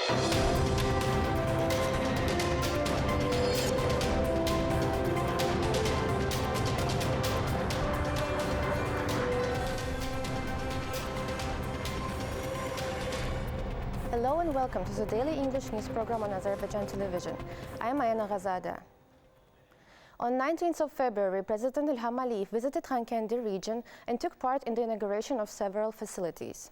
Hello and welcome to the daily English news program on Azərbaycan Televiziya. I am Ayana Ghazada. On 19th of February, President İlham visited Xankəndi region and took part in the inauguration of several facilities.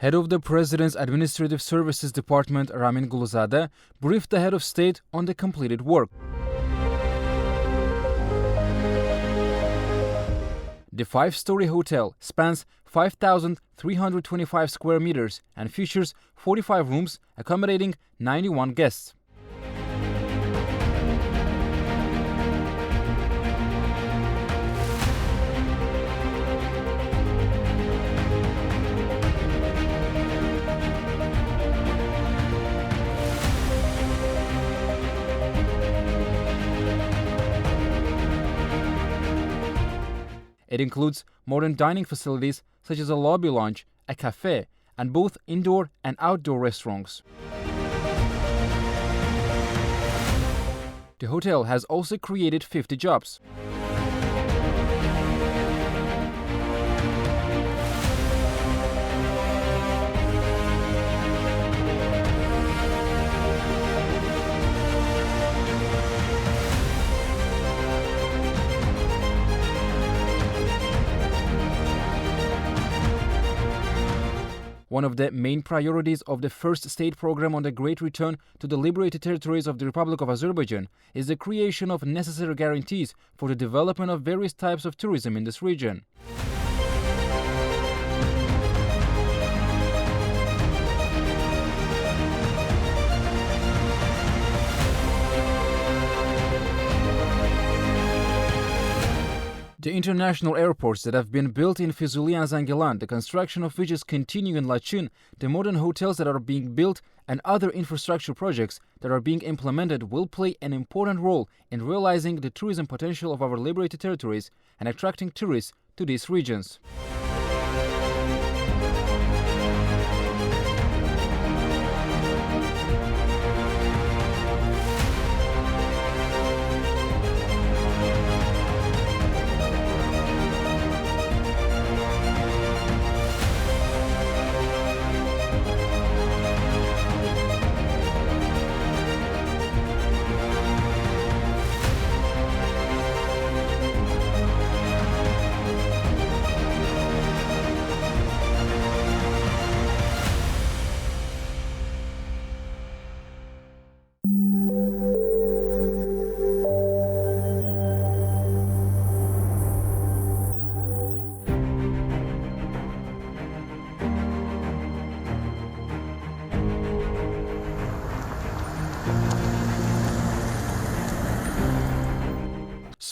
Head of the President's Administrative Services Department, Ramin Guluzade, briefed the head of state on the completed work. The five-story hotel spans 5,325 square meters and features 45 rooms accommodating 91 guests. It includes modern dining facilities such as a lobby lounge, a cafe, and both indoor and outdoor restaurants. The hotel has also created 50 jobs. One of the main priorities of the first state program on the Great Return to the liberated territories of the Republic of Azerbaijan is the creation of necessary guarantees for the development of various types of tourism in this region. The international airports that have been built in Füzuli and Zangilan, the construction of which is continuing in Laçın, the modern hotels that are being built, and other infrastructure projects that are being implemented will play an important role in realizing the tourism potential of our liberated territories and attracting tourists to these regions.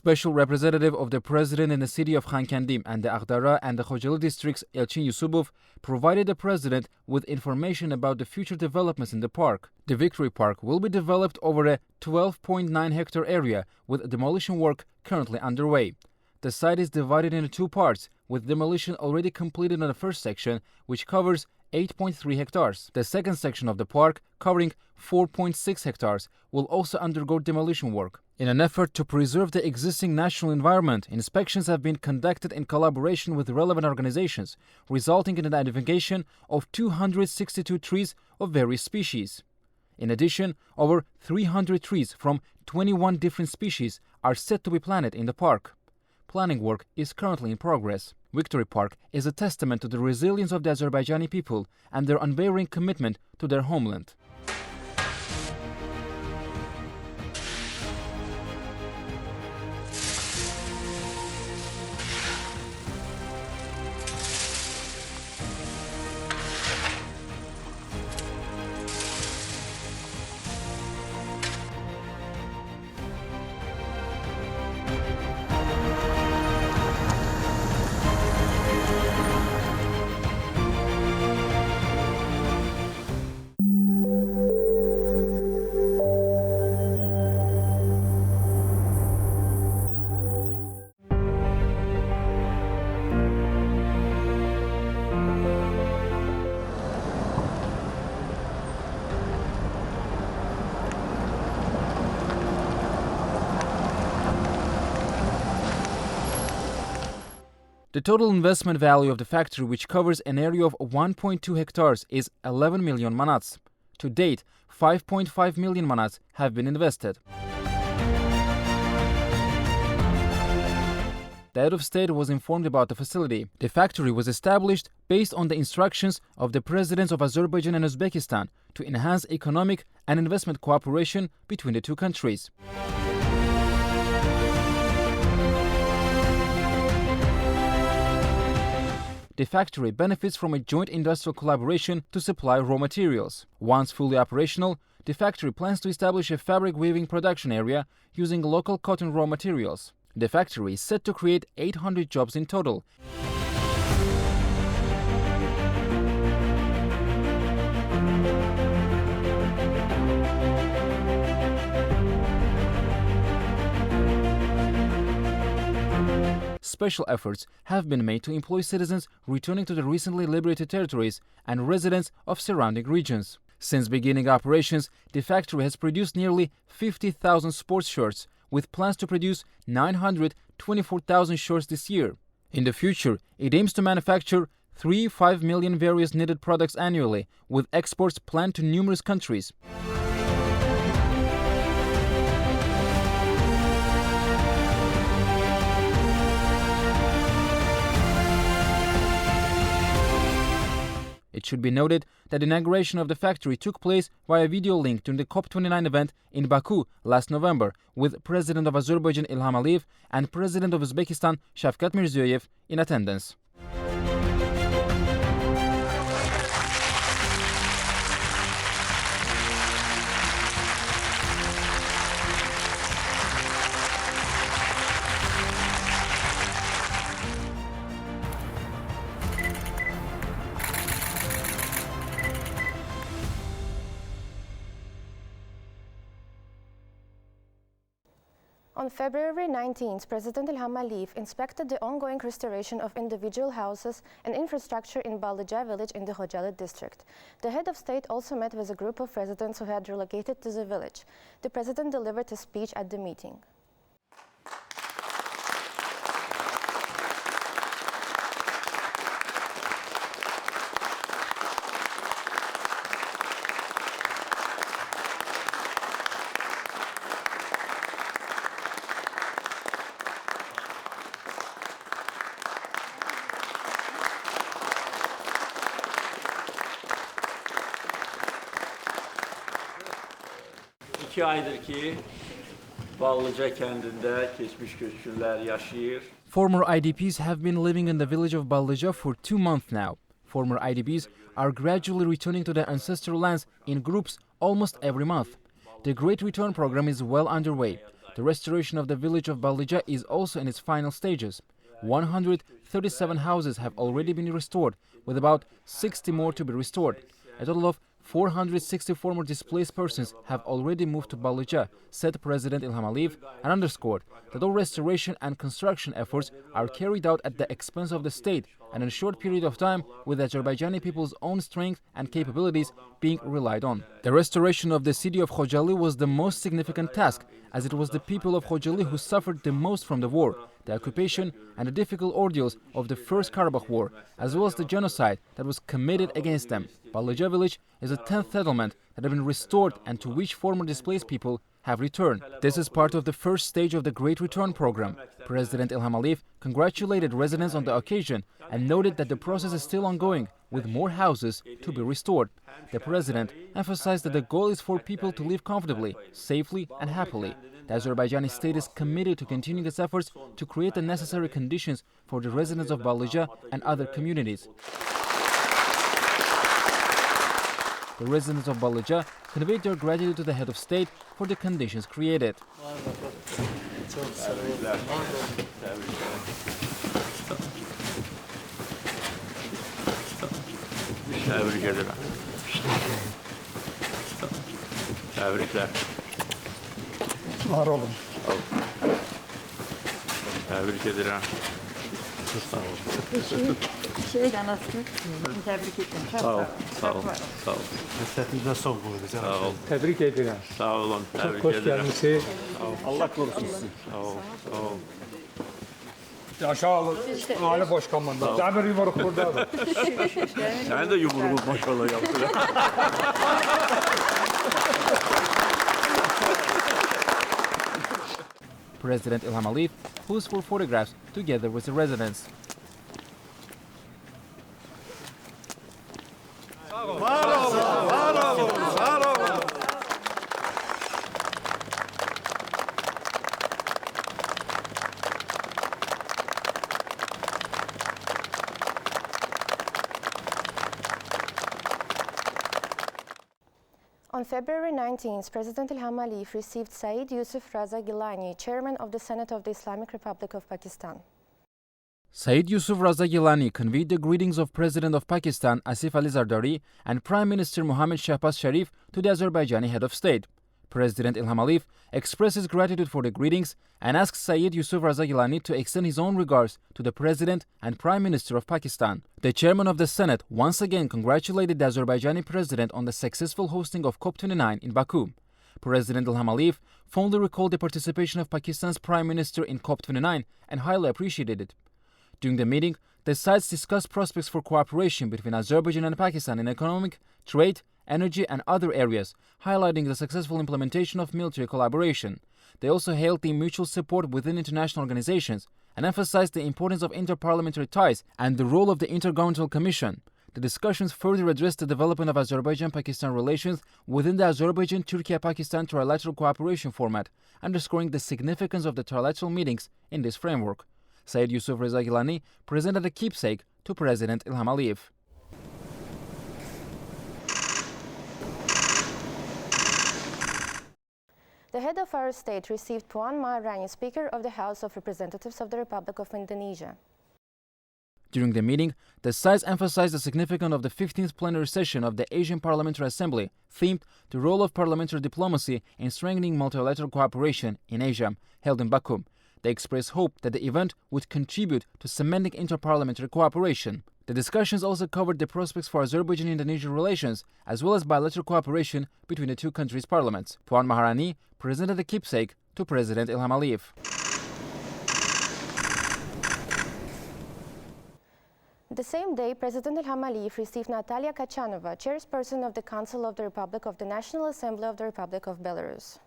Special representative of the President in the city of Xankəndi and the Ağdara and the Xocalı districts, Elçin Yusubov, provided the President with information about the future developments in the park. The Victory Park will be developed over a 12.9 hectare area with demolition work currently underway. The site is divided into two parts, with demolition already completed on the first section, which covers 8.3 hectares. The second section of the park, covering 4.6 hectares, will also undergo demolition work. In an effort to preserve the existing natural environment, inspections have been conducted in collaboration with relevant organizations, resulting in the identification of 262 trees of various species. In addition, over 300 trees from 21 different species are set to be planted in the park. Planning work is currently in progress. Victory Park is a testament to the resilience of the Azerbaijani people and their unwavering commitment to their homeland. The total investment value of the factory, which covers an area of 1.2 hectares, is 11 million manats. To date, 5.5 million manats have been invested. The head of state was informed about the facility. The factory was established based on the instructions of the presidents of Azerbaijan and Uzbekistan to enhance economic and investment cooperation between the two countries. The factory benefits from a joint industrial collaboration to supply raw materials. Once fully operational, the factory plans to establish a fabric weaving production area using local cotton raw materials. The factory is set to create 800 jobs in total. Special efforts have been made to employ citizens returning to the recently liberated territories and residents of surrounding regions. Since beginning operations, the factory has produced nearly 50,000 sports shirts, with plans to produce 924,000 shirts this year. In the future, it aims to manufacture 3-5 million various knitted products annually, with exports planned to numerous countries. It should be noted that the inauguration of the factory took place via video link during the COP29 event in Baku last November, with President of Azerbaijan Ilham Aliyev and President of Uzbekistan Shavkat Mirziyoyev in attendance. On February 19th, President Ilham Aliyev inspected the ongoing restoration of individual houses and infrastructure in Ballıca village in the Khojalı district. The head of state also met with a group of residents who had relocated to the village. The president delivered a speech at the meeting. İki aydır ki Ballıca kəndində keçmiş köçkünlər yaşayır. Former IDPs have been living in the village of Ballıca for 2 months now. Former IDPs are gradually returning to their ancestral lands in groups almost every month. The Great Return program is well underway. The restoration of the village of Ballıca is also in its final stages. 137 houses have already been restored, with about 60 more to be restored. A total of 460 former displaced persons have already moved to Ballıca, said President Ilham Aliyev, and underscored that all restoration and construction efforts are carried out at the expense of the state and in a short period of time, with the Azerbaijani people's own strength and capabilities being relied on. The restoration of the city of Khojalı was the most significant task, as it was the people of Khojalı who suffered the most from the war, the occupation and the difficult ordeals of the First Karabakh War, as well as the genocide that was committed against them. Ballıca village is the 10th settlement that have been restored and to which former displaced people have returned. This is part of the first stage of the Great Return program. President Ilham Aliyev congratulated residents on the occasion and noted that the process is still ongoing, with more houses to be restored. The president emphasized that the goal is for people to live comfortably, safely and happily. The Azerbaijani state is committed to continuing its efforts to create the necessary conditions for the residents of Ballıca and other communities. The residents of Ballıca conveyed their gratitude to the head of state for the conditions created. Təbrik edirəm. Təbriklər. Var olun. Təbrik edirəm. Şeyden aslında tebrik ederim. Sağ ol, sağ ol, sağ ol. Həsrətinizə sağ olun. Sağ ol. Təbrik edirəm. Sağ olun, Çox təbrik xoş edirəm. gəlmisiniz. Allah qorusun sizi. Sağ ol, sağ ol. Aşağı Ali boş komanda. Demir yumruk burada da. Sen de yumruğu maşallah yaptın. President İlham Aliyev posed for photographs together with the residents. On February 19th, President Ilham Aliyev received Sayyid Yusuf Raza Gilani, Chairman of the Senate of the Islamic Republic of Pakistan. Sayyid Yusuf Raza Gilani conveyed the greetings of President of Pakistan Asif Ali Zardari and Prime Minister Mohammad Shahbaz Sharif to the Azerbaijani head of state. President Ilham Aliyev expressed his gratitude for the greetings and asked Sayyid Yusuf Raza Gilani to extend his own regards to the President and Prime Minister of Pakistan. The Chairman of the Senate once again congratulated the Azerbaijani President on the successful hosting of COP29 in Baku. President Ilham Aliyev fondly recalled the participation of Pakistan's Prime Minister in COP29 and highly appreciated it. During the meeting, the sides discussed prospects for cooperation between Azerbaijan and Pakistan in economic, trade, energy and other areas, highlighting the successful implementation of military collaboration. They also hailed the mutual support within international organizations and emphasized the importance of interparliamentary ties and the role of the Intergovernmental Commission. The discussions further addressed the development of Azerbaijan-Pakistan relations within the Azerbaijan-Turkey-Pakistan trilateral cooperation format, underscoring the significance of the trilateral meetings in this framework. Sayyid Yusuf Raza Gilani presented a keepsake to President Ilham Aliyev. The head of our state received Puan Maharani, Speaker of the House of Representatives of the Republic of Indonesia. During the meeting, the sides emphasized the significance of the 15th plenary session of the Asian Parliamentary Assembly, themed The Role of Parliamentary Diplomacy in Strengthening Multilateral Cooperation in Asia, held in Baku. They expressed hope that the event would contribute to cementing interparliamentary cooperation. The discussions also covered the prospects for Azerbaijan-Indonesian relations, as well as bilateral cooperation between the two countries' parliaments. Puan Maharani presented a keepsake to President Ilham Aliyev. The same day, President Ilham Aliyev received Natalia Kachanova, Chairperson of the Council of the Republic of the National Assembly of the Republic of Belarus.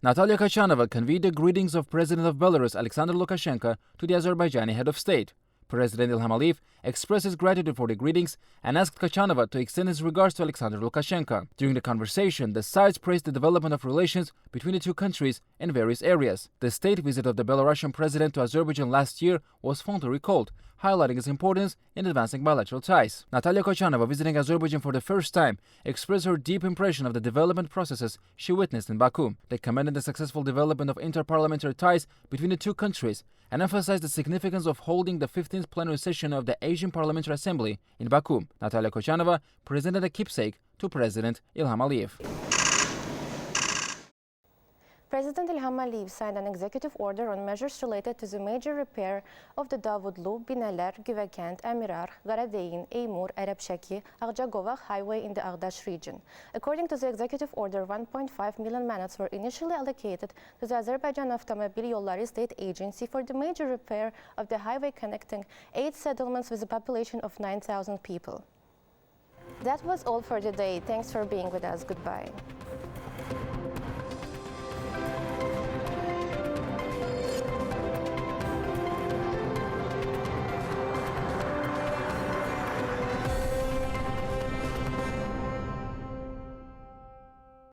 Natalia Kachanova conveyed the greetings of President of Belarus Alexander Lukashenko to the Azerbaijani head of state. President Ilham Aliyev expressed his gratitude for the greetings and asked Kachanova to extend his regards to Alexander Lukashenko. During the conversation, the sides praised the development of relations between the two countries in various areas. The state visit of the Belarusian president to Azerbaijan last year was fondly recalled, highlighting its importance in advancing bilateral ties. Natalia Kachanova, visiting Azerbaijan for the first time, expressed her deep impression of the development processes she witnessed in Baku. They commended the successful development of interparliamentary ties between the two countries and emphasized the significance of holding the 15th plenary session of the Asian Parliamentary Assembly in Baku. Natalia Kachanova presented a keepsake to President Ilham Aliyev. President Ilham Aliyev signed an executive order on measures related to the major repair of the Davudlu, Bineler, Güvekent, Emirar, Qaradeyin, Eymur, Ərəbşəki, Ağcagovaq highway in the Ağdaş region. According to the executive order, 1.5 million manats were initially allocated to the Azərbaycan Avtomobil Yolları State Agency for the major repair of the highway connecting 8 settlements with a population of 9,000 people. That was all for today. Thanks for being with us. Goodbye.